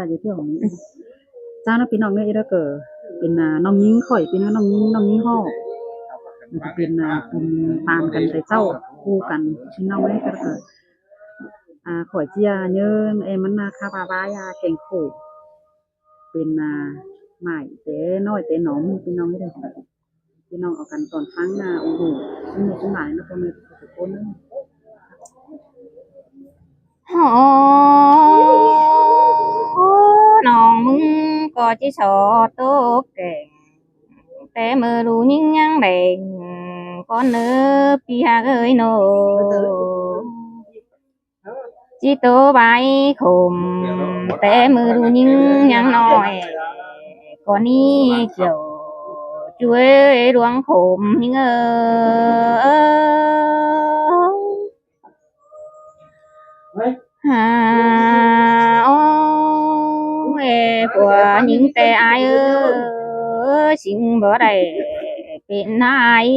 อยู่ที่ของจ้าน้าพี่น้องเนี่ยอีแล้วก็เป็นน้องยิงข่อยเป็นน้องยิงห่อมันจะเป็นเป็นปานกันแต่เจ้าคู่กันพี่น้องเนี่ยก็ข่อยเจียเยินมันคาบาบายาแกงโขเป็นใหม่แต่น้อยแต่หนอมพี่น้องไม่ได้พี่น้องเอากันตอนฟังโอ้โหสนุกสนานนะพ่อแม่ทุกคนเลยโอ้น้องมึงก็chỉ sợ tốt kènแต่มือรู้ยิ่งยังแดงcon nơ pi hà ơi nô chỉ tố bay khùngแต่มือรู้ยิ่งยังน้อยcon ní kiểu chuối ruộng khùng nhưng của những tệ ai xin bữa đây bên ai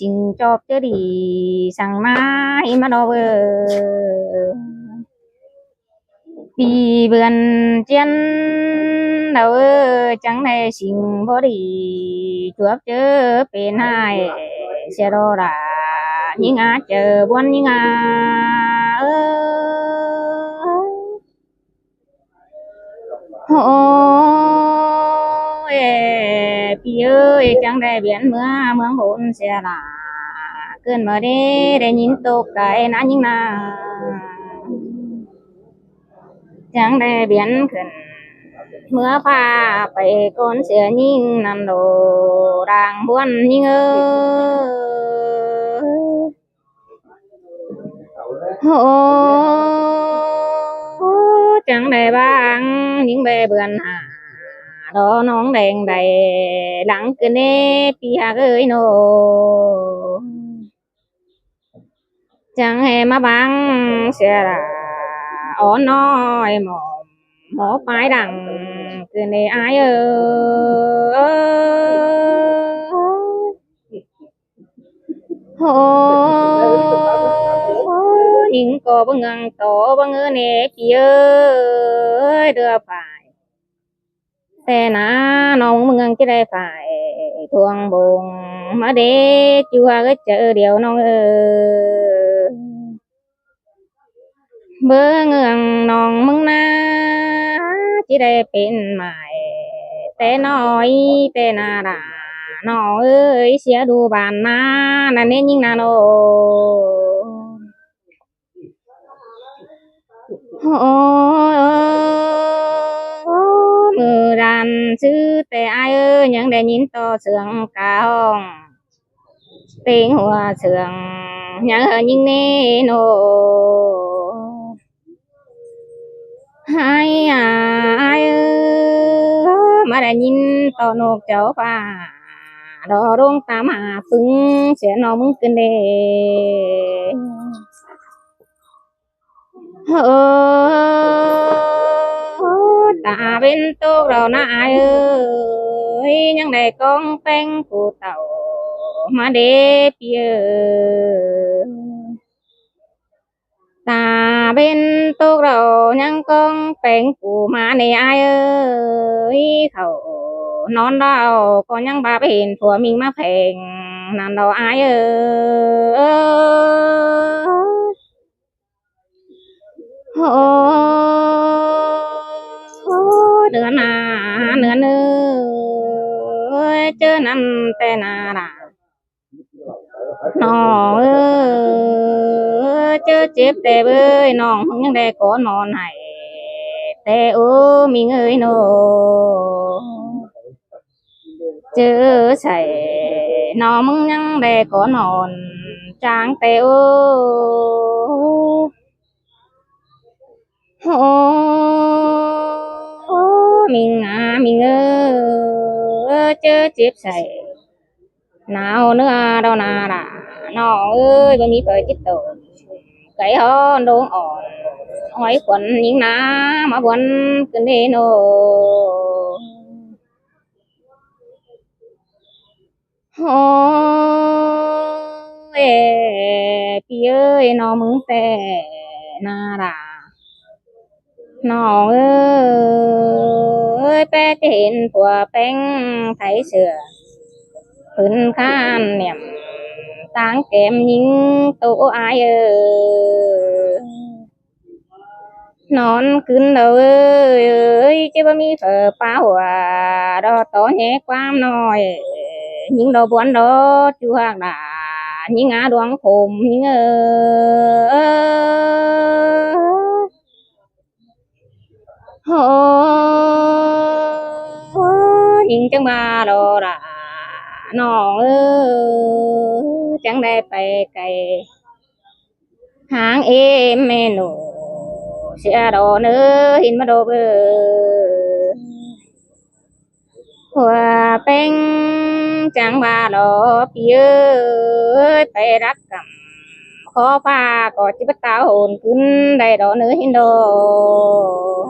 xin cho cái đi sang mai mà đâu vì vườn trên đâu chẳng này xin bữa đi chuột chứ bên ai sẽ đâu là những chờ buồn những ôi pi ơi chẳng để biển mưa hôn sẽ là cơn mưa để nhìn tục cái ná những chẳng để biển khẩn mưa phaไปcon sẽ nhìn nằm đồ đang buồn nhưng chẳng để bang những bề vườn đó nón đèn đầy lặng cứ nê pi hà ơi nô chẳng hề mà bang sẽ là ó nói mỏ phải đằng cứ nê ai những cô bưng ngang tổ bưng ngư nè pi ơi đưa phảiแต่นะน้องมึงจะได้ฝ่ายทวงบงมาเด็กจัวก็เจอเดียวน้องเบื่อเงืองน้องมึงนะจะได้เป็นใหม่แต่น้อยแต่นาดาน้องเอ้ยเสียดูบานนานั่นเน้นยิ่งนาโนโอ้มือดันซื้อแต่อายยังได้ยินต่อเสืองกาห้องเต็งหัวเสืองยังยิ่งเนโนให้อายมาได้ยินต่อนกเจ้าป่าดอรงตามหาฟึงเสียน้องมึงกันเดตาเป็นตัวเราหน้าเอ้ยยังได้กองแป้งกูเต่ามาเด็บเยอะตาเป็นตัวเรายังกองแป้งกูมาในเอ้ยเขานอนเราก็ยังบาเป็นผัวมิงมาแพงนั่นเราโอ้เดือนเนื้อเนื้อเจอนั่นแต่นาด่าน้องเจอเจ็บแต่เบ้ยน้องยังได้ก่อนนอนให้แต่มีเงยโนเจอใส่น้องมึงยังได้ก่อนนอนจางแต่โอ้mình chớ chết sậy nào nữa đâu nà đã nó ơi bên mi phải chết tổ cái ho đồ ổn hỏi quần những ná mà quần cái này nó ôi pi ơi nó mừng tè nà đã น้องเอ้ยแป้จะเห็นผัวแป้งไถเสือขึ้นข้านเนี่ยตางแก้มยิงตัวอายนอนขึ้นđầu ơi chứ bao mi phở bao đó to nhẹ quam nói những đồ buồn đó chú hàng đã những ngã đoán khùng những những chẳng ba đồ đã nó chẳng đây phải cày hàng em mẹ nụ sẽ đồ nữa hin mà đồ bơ hòa bánh chẳng ba đồ phía phải đắc cầm khó pha có chỉ bắt tao hồn cứng đầy đồ nữa hin đồ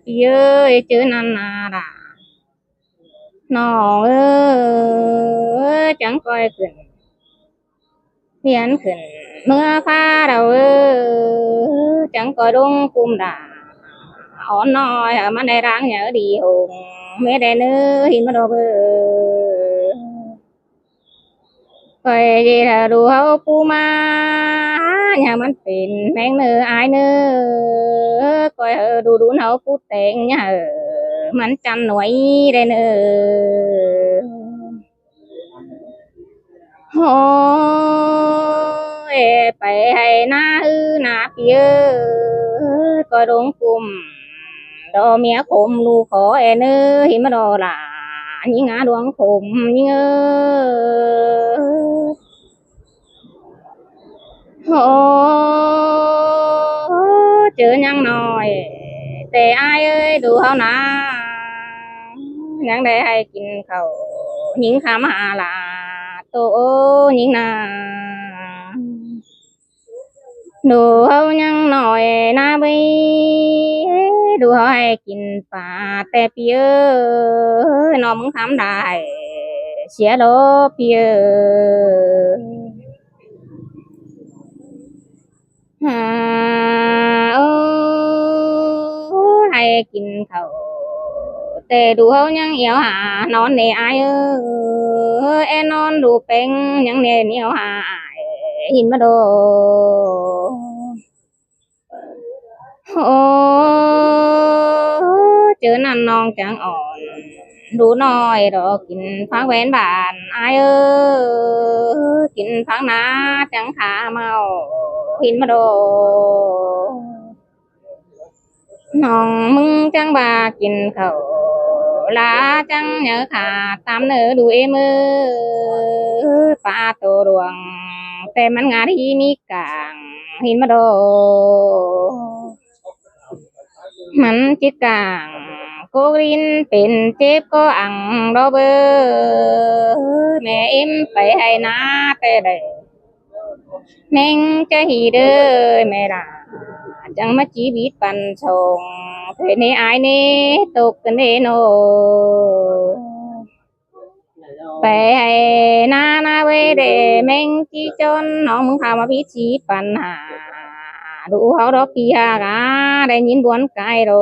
phía chứ năn nà đã nó chẳng coiขึ้นเพียนขึ้นเมื่อฟ้าเราจังก็ดงกุมด่าอ่อนน้อยมันได้ร้างเหนือดีหงไม่ได้เนื้อหินมาโดเบอคอยดีถ้าดูเขาปูมาอย่างมันเป็นแมงเนื้ออายเนื้อคอยดูดูเขาปูเต็งเนี่ยมันจันหน่วยได้เนื้อโอ้ยไปให้หน้าหน้าเปียก็ดงกุมดอเมียคมลูกขอเนื้อหิมดอล่ะยิ่งหาดวงคมยิ่งโอ้เจอยังหน่อยแต่อายเอ้ยดูเขานะยังได้ให้กินเขายิ่งขามาล่ะโตยิ่งนาดูเขายังหน่อยนะบีดูเขาให้กินปลาแต่เปียน้องมึงทำได้เสียโลเปียให้กินเขาแต่ดูเขายังเอียวหานอนในอายนอนดูเป็นยังเนี่ยเนียวหาหินมาโดโอ้เจอนั่นน้องจังอ่อนดูน้อยดอกกินพักแหวนบานอายกินพักนาจังขาเมาหินมาโดน้องมึงจังบากินเขาลาจังnhớขาตามเนื้อดูเอมือปลาตัวดวงแต่มันงาที่มีกลางหินมาโดมันจิกลางโกรินเป็นเจ็บก็อังดอเบอแม่เอ็มไปให้นาแต่ได้แม่งจะหีเด้อแม่ด่าจังมาจีบีดปันส่งเธอในอายนี่ตกกันเด้โนไปให้นานาเวเดแม่งจีจนน้องมึงพามาพิชีปัญหาดูเขาดอกปีหากาได้ยินบวนกายโร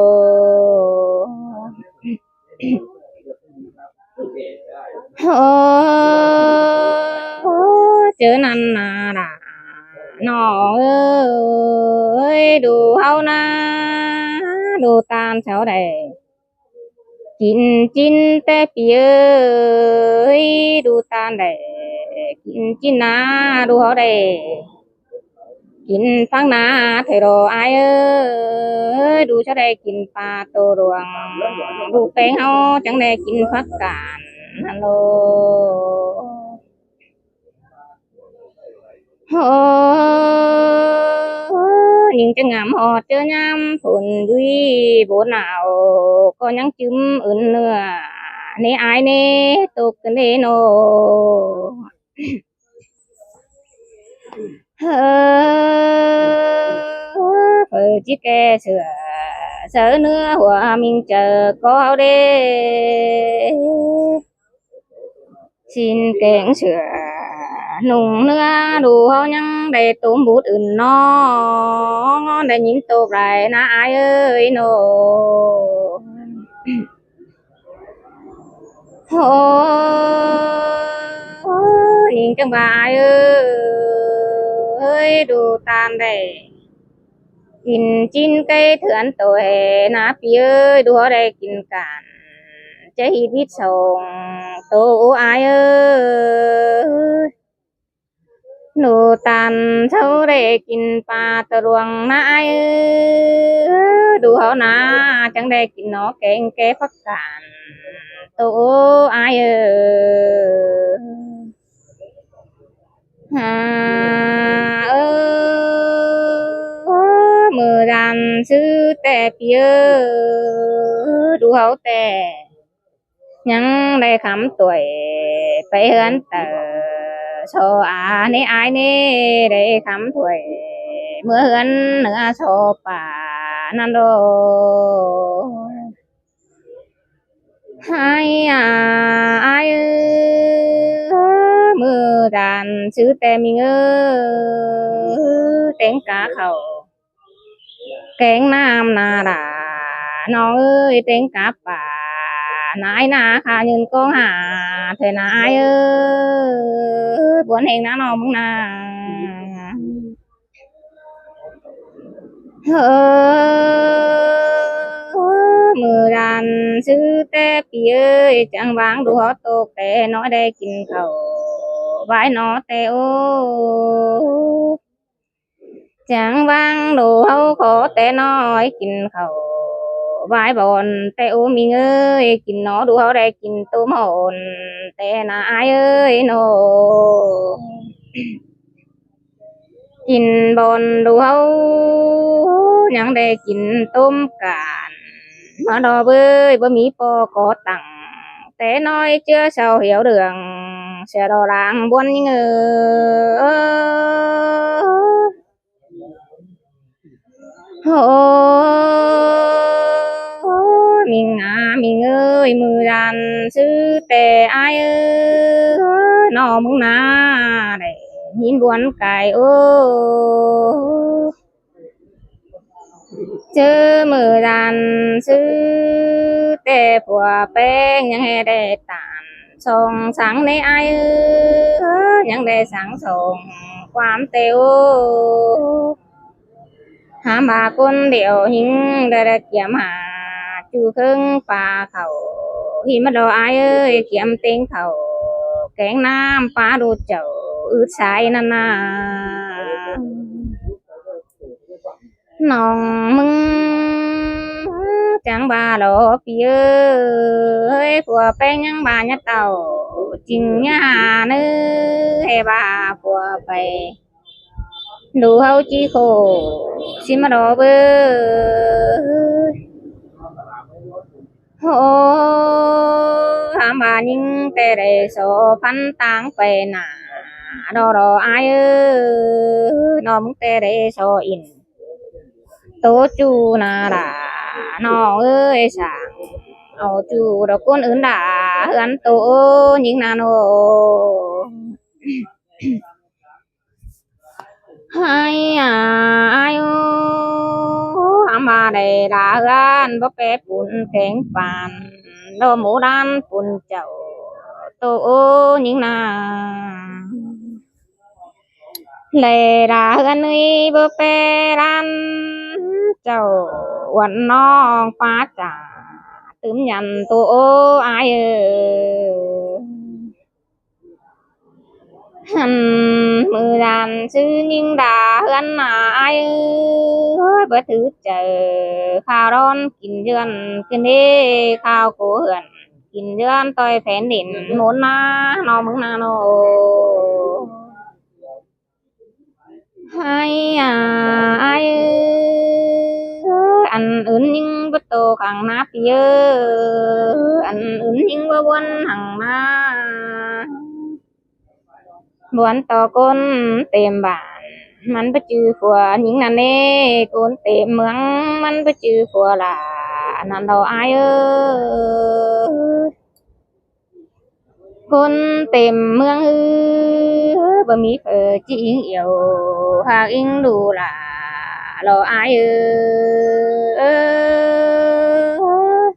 โอ้เจอนันนาด่าน้องเอ้ยดูเขานะดูตามเฉาใดกินจินแต่เปียดูตามใดกินจินนะดูเขาใดกินฟังนาเทโรอายดูเฉาใดกินปลาโตดวงดูแป้งเขาจังได้กินผักกาดฮัลโหลnhững cái ngắm họ chơi nhắm phun duy bố nào có nhắn chấm ưn nữa nè ai nè tục nè nô chiếc ke sửa sớ nữa hòa mình chờ có đê xin kẹn sửa นุ่งเนื้อดูเขายังได้ตุ้มบูดอื่นน้อได้ยินตกไรนะอายเอ้ยโนโอ้ยิงจังบายเอ้ยดูตามได้กินจิ้นไก่เถื่อนตัวนะพี่เอ้ยดูเขาได้กินกันจะฮีวิตส่งตัวอายเอ้ยหนูตันเขาได้กินปลาตะรวงนะอายเอ้ยดูเขานะจังได้กินเนาะแกงแกผักกาดตัวอายเอ้ยหาเอ้ยมือดันซื้อแต่เปียดูเขาแต่ยังได้คำตัวยไปเฮือนเตอโชอานี่อายนี่ได้คำตัวยเมื่อเฮือนเหนือโชป่านั่นโดให้อายมือดันซื้อแต่มีเงอเต็งกาเขาแกงน้ำนาดาน้องเอ้ยเต็งกาป่านายนาค่ะยืนกองหาเธอนายเอ้ยบวนเฮงนะน้องมึงนาเฮ้มือดันซื้อแต่ปีเอ้ยจังหวางดูเขาตกแต่น้อยได้กินเขาไว้นอแต่โอ้จังหวางดูเขาขอแต่น้อยกินเขาไว้บอนแต่โอ้มีเอ้ยกินนอดูเขาได้กินตุ้มหอนแต่นายเอ้ยโนกินบอนดูเขายังได้กินต้มกันมาดอเบ้ยบ่มีปอcó tặngแต่น้อยchưa sao hiểu đường sẽ đò làng buôn ngờ mình ơi mười đàn sư tề ai ơi nó mừng na để nhìn buồn cài ô chớ mười đàn sư tề phùa bengยังให้ได้ตานส่งสังในไอยังได้สังส่งความเตียวหามาคนเดียวหิงได้เกี่ยมหาจูครึ่งปลาเขาหิมะดอไอเกี่ยมเต็งเขาแกงน้ำปลาดูเจ้าอืดสายนั่นนาน้องมึงchẳng bà lộ phía ơi của bé nhang bà nhát tàu chừng nhà nữ hay bà của bè đủ hậu chi khổ xin mà đồ bơ hô hàm bà nhưng tê đề số phán tăng bè nà đồ đồ ai ơi nó muốn tê đề số in tố chu nà đà nó ơi sángเอาจูดอกก้นอื่นด่าเฮือนโตยิงนาโนให้อายุอามาได้ด่าเฮือนบ่แปรปุ่นแข็งปานโดหมูด้านปุ่นเจ้าโตยิงนาlệ ra gần ấy bơ pe ran chầu quần non phá trả tướm nhận tô ai hằn mưa đàn sư nhưng đã gần ai bơ thứ chờ khao đón kín dườn kín đê khao cố hưởng kín dườn tôi phén đến muốn nó mừng nó hai ai anh ứng nhưng bất tô càng nát nhớ anh ứng nhưng bất quân hằng na buồn to con tìm bạnมันไปจือฝัวหญิงนั่นเน่คนเต็มเมืองมันไปจือฝัวล่ะนั่นเราอายคนเต็มเมือง บ่มีเผอจิอิงเอียวหากอิงดูล่ะรออายเอ้ย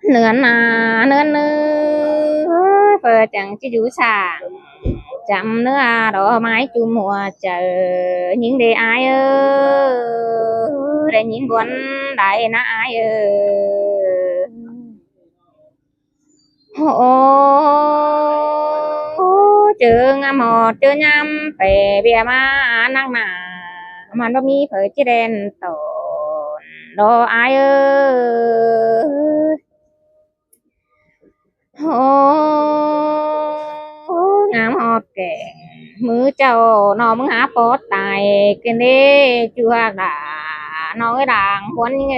เนือนนาเนือนเนื้อเปิดจังจะอยู่สางจำเนื้อดอกไม้จุ่มหัวเจอnhững đề ai ơi để những quấn đại na ai ơi ô trường một chưa nhắm về bia ma năng mà nó mi phải chỉ đen tổn đồ ai ơi ô ngắm hot kẻมือเจ้าน้องมึงหาโปอตายกันเด้จูหากด่าน้องไอ้ด่างควนยังไง